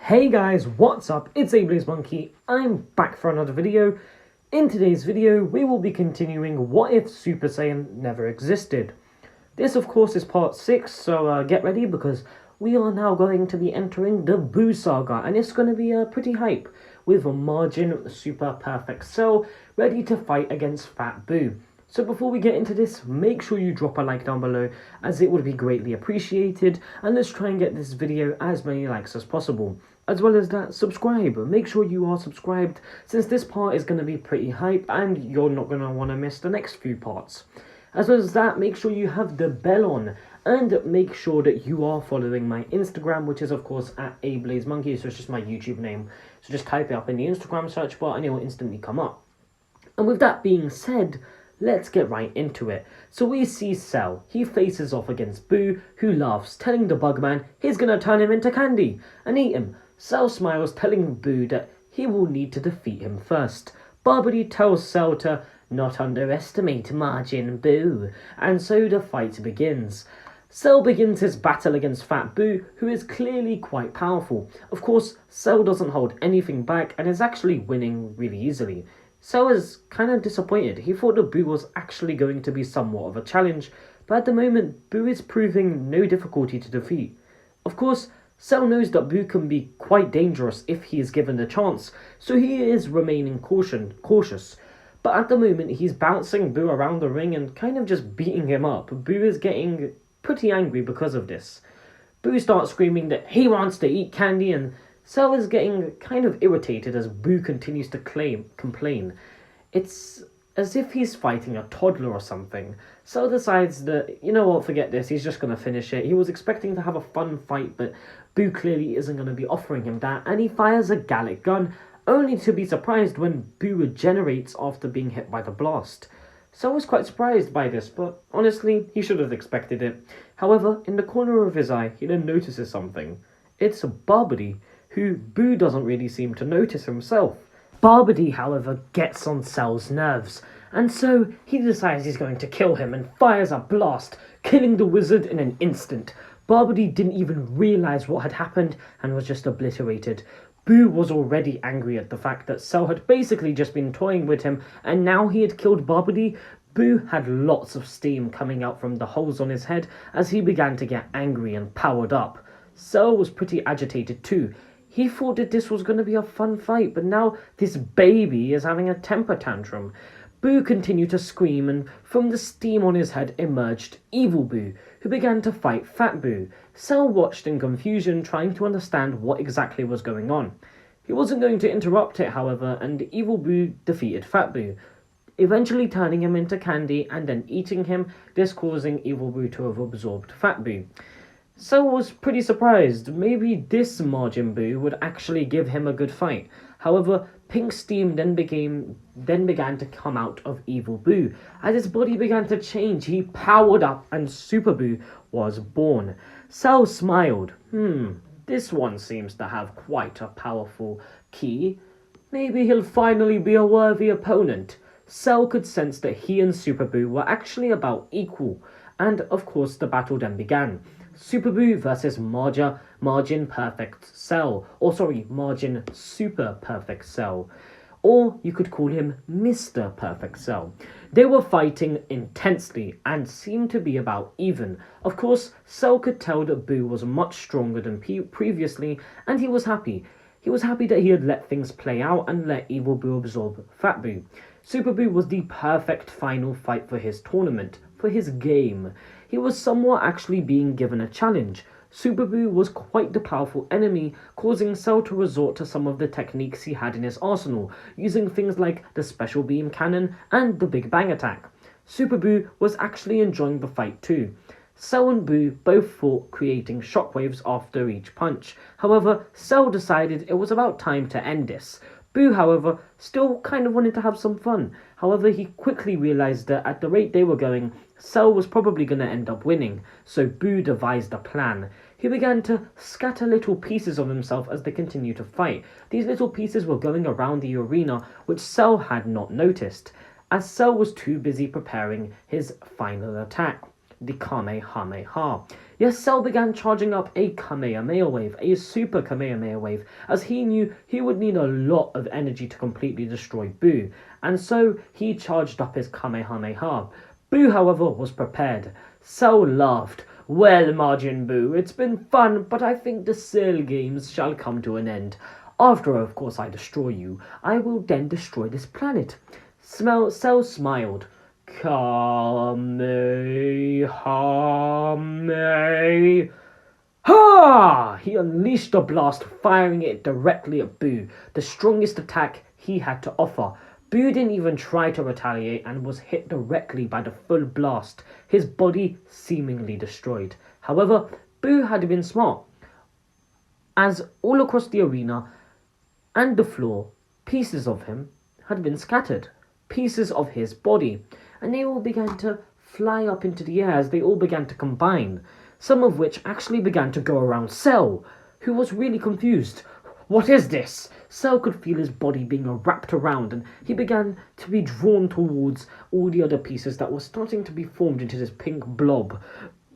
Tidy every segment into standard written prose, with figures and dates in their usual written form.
Hey guys, what's up? It's Monkey. I'm back for another video. In today's video, we will be continuing What If Super Saiyan Never Existed. This, of course, is part 6, so get ready because we are now going to be entering the Buu Saga, and it's going to be pretty hype, with a Margin Super Perfect Cell ready to fight against Fat Buu. So before we get into this, make sure you drop a like down below, as it would be greatly appreciated, and let's try and get this video as many likes as possible. As well as that, subscribe. Make sure you are subscribed, since this part is going to be pretty hype, and you're not going to want to miss the next few parts. As well as that, make sure you have the bell on, and make sure that you are following my Instagram, which is of course at AndrezoWorks, so it's just my YouTube name. So just type it up in the Instagram search bar and it will instantly come up. And with that being said, let's get right into it. So we see Cell. He faces off against Buu, who laughs, telling the Bugman he's gonna turn him into candy and eat him. Cell smiles, telling Buu that he will need to defeat him first. Barbary tells Cell to not underestimate Margin Buu, and so the fight begins. Cell begins his battle against Fat Buu, who is clearly quite powerful. Of course, Cell doesn't hold anything back and is actually winning really easily. Cell is kind of disappointed. He thought that Buu was actually going to be somewhat of a challenge, but at the moment, Buu is proving no difficulty to defeat. Of course, Cell knows that Buu can be quite dangerous if he is given the chance, so he is remaining cautious. But at the moment, he's bouncing Buu around the ring and kind of just beating him up. Buu is getting pretty angry because of this. Buu starts screaming that he wants to eat candy, and Cell is getting kind of irritated as Buu continues to complain. It's as if he's fighting a toddler or something. Cell decides that, you know what, forget this, he's just going to finish it. He was expecting to have a fun fight, but Buu clearly isn't going to be offering him that, and he fires a Gallic gun, only to be surprised when Buu regenerates after being hit by the blast. Cell was quite surprised by this, but honestly, he should have expected it. However, in the corner of his eye, he then notices something. It's Barbary, who Buu doesn't really seem to notice himself. Barbary, however, gets on Cell's nerves, and so he decides he's going to kill him and fires a blast, killing the wizard in an instant. Barbary didn't even realise what had happened and was just obliterated. Buu was already angry at the fact that Cell had basically just been toying with him, and now he had killed Barbary. Buu had lots of steam coming out from the holes on his head as he began to get angry and powered up. Cell was pretty agitated too. He thought that this was going to be a fun fight, but now this baby is having a temper tantrum. Buu continued to scream, and from the steam on his head emerged Evil Buu, who began to fight Fat Buu. Cell watched in confusion, trying to understand what exactly was going on. He wasn't going to interrupt it, however, and Evil Buu defeated Fat Buu, eventually turning him into candy and then eating him, this causing Evil Buu to have absorbed Fat Buu. Cell was pretty surprised. Maybe this Margin Buu would actually give him a good fight. However, pink steam then began to come out of Evil Buu. As his body began to change, he powered up and Super Buu was born. Cell smiled. This one seems to have quite a powerful ki. Maybe he'll finally be a worthy opponent. Cell could sense that he and Super Buu were actually about equal, and of course the battle then began. Super Buu versus Margin Perfect Cell, Margin Super Perfect Cell, or you could call him Mr. Perfect Cell. They were fighting intensely and seemed to be about even. Of course, Cell could tell that Buu was much stronger than previously, and he was happy. He was happy that he had let things play out and let Evil Buu absorb Fat Buu. Super Buu was the perfect final fight for his tournament, for his game. He was somewhat actually being given a challenge. Super Buu was quite the powerful enemy, causing Cell to resort to some of the techniques he had in his arsenal, using things like the Special Beam Cannon and the Big Bang Attack. Super Buu was actually enjoying the fight too. Cell and Buu both fought, creating shockwaves after each punch. However, Cell decided it was about time to end this. Buu, however, still kind of wanted to have some fun. However, he quickly realised that at the rate they were going, Cell was probably going to end up winning, so Buu devised a plan. He began to scatter little pieces of himself as they continued to fight. These little pieces were going around the arena, which Cell had not noticed, as Cell was too busy preparing his final attack. the Kamehameha. Yes, Cell began charging up a Kamehameha wave, a super Kamehameha wave, as he knew he would need a lot of energy to completely destroy Buu, and so he charged up his Kamehameha. Buu, however, was prepared. Cell laughed. "Well, Majin Buu, it's been fun, but I think the Cell games shall come to an end. After, of course, I destroy you, I will then destroy this planet." Cell smiled. Kamehameha! Ha! He unleashed the blast, firing it directly at Buu, the strongest attack he had to offer. Buu didn't even try to retaliate and was hit directly by the full blast, his body seemingly destroyed. However, Buu had been smart, as all across the arena and the floor, pieces of him had been scattered, pieces of his body, and they all began to fly up into the air as they all began to combine, some of which actually began to go around Cell, who was really confused. What is this? Cell could feel his body being wrapped around, and he began to be drawn towards all the other pieces that were starting to be formed into this pink blob.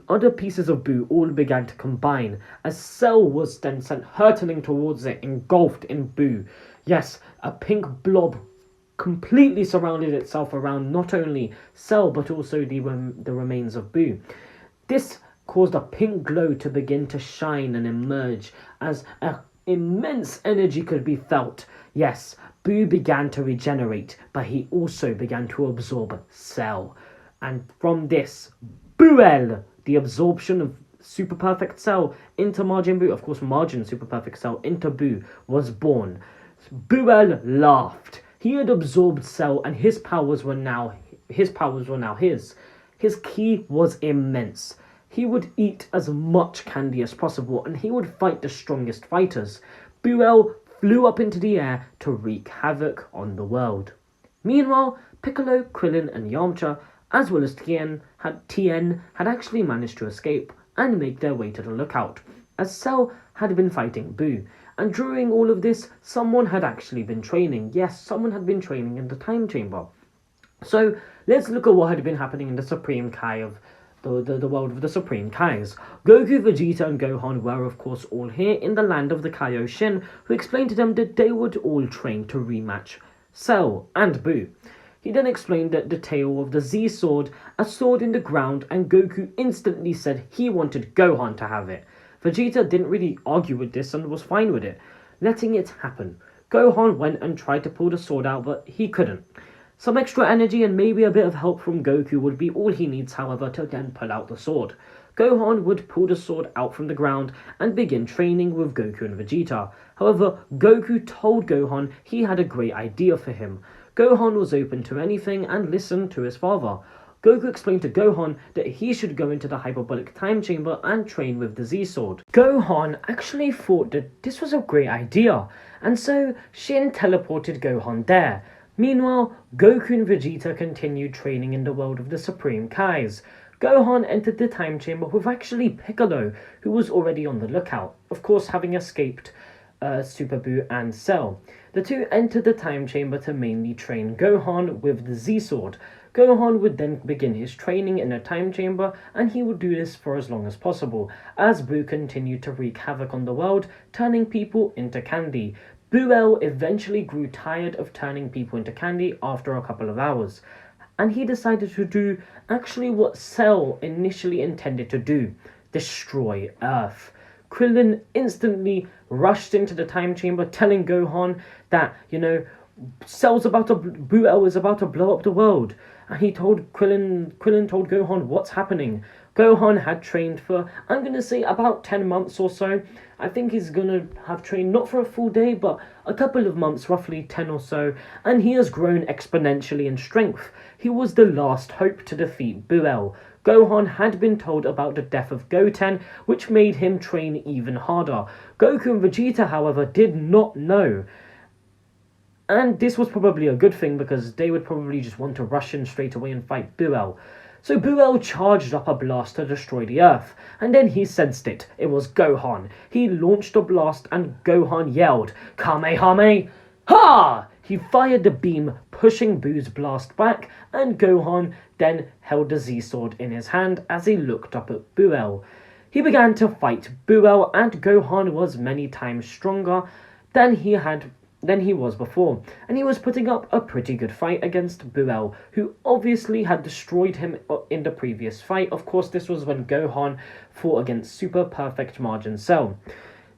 Other pieces of Buu all began to combine, as Cell was then sent hurtling towards it, engulfed in Buu. Yes, a pink blob completely surrounded itself around not only Cell but also the remains of Buu. This caused a pink glow to begin to shine and emerge as an immense energy could be felt. Yes, Buu began to regenerate, but he also began to absorb Cell. And from this, Buell, the absorption of Super Perfect Cell into Majin Buu, of course Majin Super Perfect Cell into Buu, was born. Buell laughed. He had absorbed Cell, and his powers were now his. His ki was immense. He would eat as much candy as possible, and he would fight the strongest fighters. Buell flew up into the air to wreak havoc on the world. Meanwhile, Piccolo, Krillin, and Yamcha, as well as Tien, had actually managed to escape and make their way to the lookout, as Cell had been fighting Buu. And during all of this, someone had actually been training. Yes, someone had been training in the time chamber. So let's look at what had been happening in the Supreme Kai of the world of the Supreme Kais. Goku, Vegeta, and Gohan were of course all here in the land of the Kaioshin, who explained to them that they would all train to rematch Cell and Buu. He then explained that the tale of the Z sword, a sword in the ground, and Goku instantly said he wanted Gohan to have it. Vegeta didn't really argue with this and was fine with it, letting it happen. Gohan went and tried to pull the sword out, but he couldn't. Some extra energy and maybe a bit of help from Goku would be all he needs, however, to then pull out the sword. Gohan would pull the sword out from the ground and begin training with Goku and Vegeta. However, Goku told Gohan he had a great idea for him. Gohan was open to anything and listened to his father. Goku explained to Gohan that he should go into the hyperbolic time chamber and train with the Z-Sword. Gohan actually thought that this was a great idea, and so Shin teleported Gohan there. Meanwhile, Goku and Vegeta continued training in the world of the Supreme Kais. Gohan entered the time chamber with actually Piccolo, who was already on the lookout, of course having escaped Super Buu and Cell. The two entered the time chamber to mainly train Gohan with the Z-Sword. Gohan would then begin his training in a time chamber, and he would do this for as long as possible, as Buu continued to wreak havoc on the world, turning people into candy. Buell eventually grew tired of turning people into candy after a couple of hours, and he decided to do actually what Cell initially intended to do: destroy Earth. Krillin instantly rushed into the time chamber, telling Gohan that, Buell is about to blow up the world. And he told Krillin told Gohan what's happening. Gohan had trained for, I'm going to say, about 10 months or so. I think he's going to have trained not for a full day, but a couple of months, roughly 10 or so. And he has grown exponentially in strength. He was the last hope to defeat Buell. Gohan had been told about the death of Goten, which made him train even harder. Goku and Vegeta, however, did not know. And this was probably a good thing, because they would probably just want to rush in straight away and fight Buell. So Buell charged up a blast to destroy the Earth, and then he sensed it. It was Gohan. He launched a blast and Gohan yelled, "Kamehameha!" Ha! He fired the beam, pushing Boo's blast back, and Gohan then held the Z-Sword in his hand as he looked up at Buell. He began to fight Buell, and Gohan was many times stronger than he was before, and he was putting up a pretty good fight against Buell, who obviously had destroyed him in the previous fight. Of course, this was when Gohan fought against Super Perfect Margin Cell.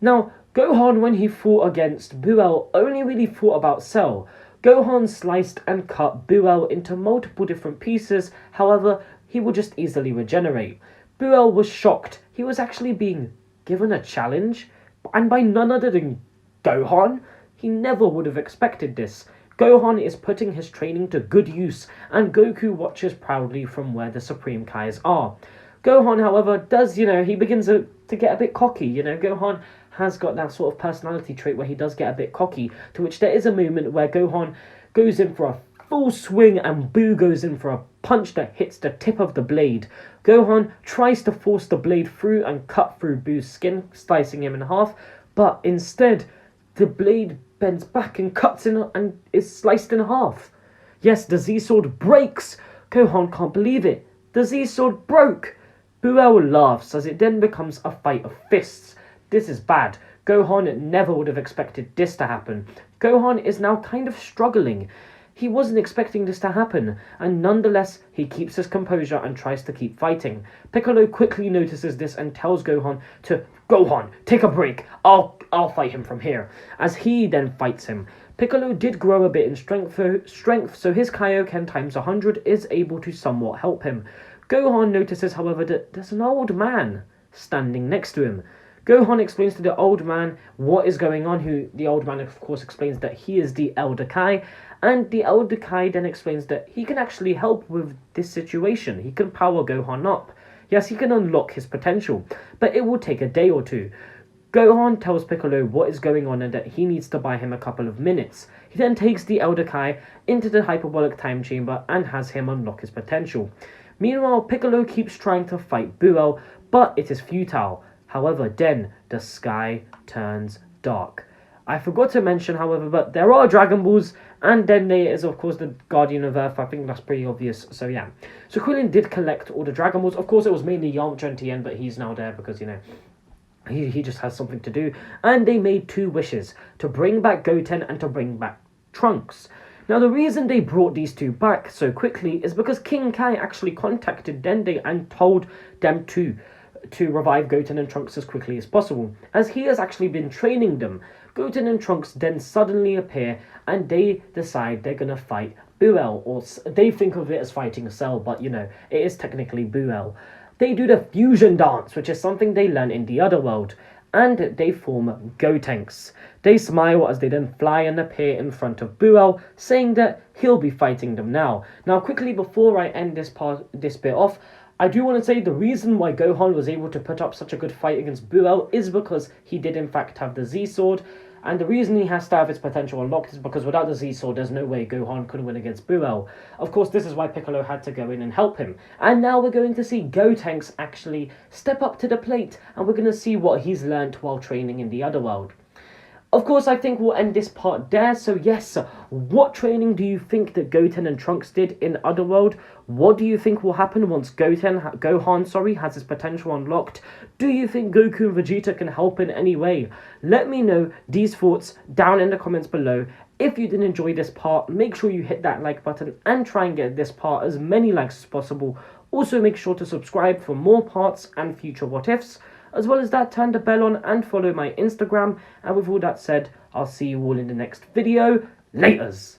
Now, Gohan, when he fought against Buell, only really fought about Cell. Gohan sliced and cut Buell into multiple different pieces, however, he would just easily regenerate. Buell was shocked. He was actually being given a challenge, and by none other than Gohan. He never would have expected this. Gohan is putting his training to good use, and Goku watches proudly from where the Supreme Kais are. Gohan, however, does, he begins to get a bit cocky. Gohan has got that sort of personality trait where he does get a bit cocky, to which there is a moment where Gohan goes in for a full swing and Boo goes in for a punch that hits the tip of the blade. Gohan tries to force the blade through and cut through Boo's skin, slicing him in half, but instead the blade bends back and cuts in and is sliced in half. Yes, the Z-Sword breaks. Gohan can't believe it. The Z-Sword broke. Buell laughs as it then becomes a fight of fists. This is bad. Gohan never would have expected this to happen. Gohan is now kind of struggling. He wasn't expecting this to happen, and nonetheless, he keeps his composure and tries to keep fighting. Piccolo quickly notices this and tells Gohan to, Gohan, take a break. I'll fight him from here. As he then fights him. Piccolo did grow a bit in strength, so his Kaioken times 100 is able to somewhat help him. Gohan notices, however, that there's an old man standing next to him. Gohan explains to the old man what is going on, the old man of course explains that he is the Elder Kai, and the Elder Kai then explains that he can actually help with this situation. He can power Gohan up. Yes, he can unlock his potential, but it will take a day or two. Gohan tells Piccolo what is going on and that he needs to buy him a couple of minutes. He then takes the Elder Kai into the hyperbolic time chamber and has him unlock his potential. Meanwhile, Piccolo keeps trying to fight Buell, but it is futile. However, then the sky turns dark. I forgot to mention, however, but there are Dragon Balls, and then there is, of course, the Guardian of Earth. I think that's pretty obvious, so yeah. So Krillin did collect all the Dragon Balls. Of course, it was mainly Yamcha and Tien, but he's now there because, he just has something to do. And they made 2 wishes, to bring back Goten and to bring back Trunks. Now, the reason they brought these 2 back so quickly is because King Kai actually contacted Dende and told them to revive Goten and Trunks as quickly as possible, as he has actually been training them. Goten and Trunks then suddenly appear, and they decide they're going to fight Buell, or they think of it as fighting Cell, but it is technically Buell. They do the fusion dance, which is something they learn in the other world, and they form Gotenks. They smile as they then fly and appear in front of Buell, saying that he'll be fighting them now. Now, quickly before I end this bit off, I do want to say the reason why Gohan was able to put up such a good fight against Buell is because he did in fact have the Z-Sword, and the reason he has to have his potential unlocked is because without the Z-Sword there's no way Gohan could win against Buell. Of course, this is why Piccolo had to go in and help him, and now we're going to see Gotenks actually step up to the plate, and we're going to see what he's learnt while training in the other world. Of course, I think we'll end this part there. So yes, what training do you think that Goten and Trunks did in Otherworld? What do you think will happen once Gohan has his potential unlocked? Do you think Goku and Vegeta can help in any way? Let me know these thoughts down in the comments below. If you did enjoy this part, make sure you hit that like button and try and get this part as many likes as possible. Also, make sure to subscribe for more parts and future what ifs. As well as that, turn the bell on and follow my Instagram. And with all that said, I'll see you all in the next video. Laters!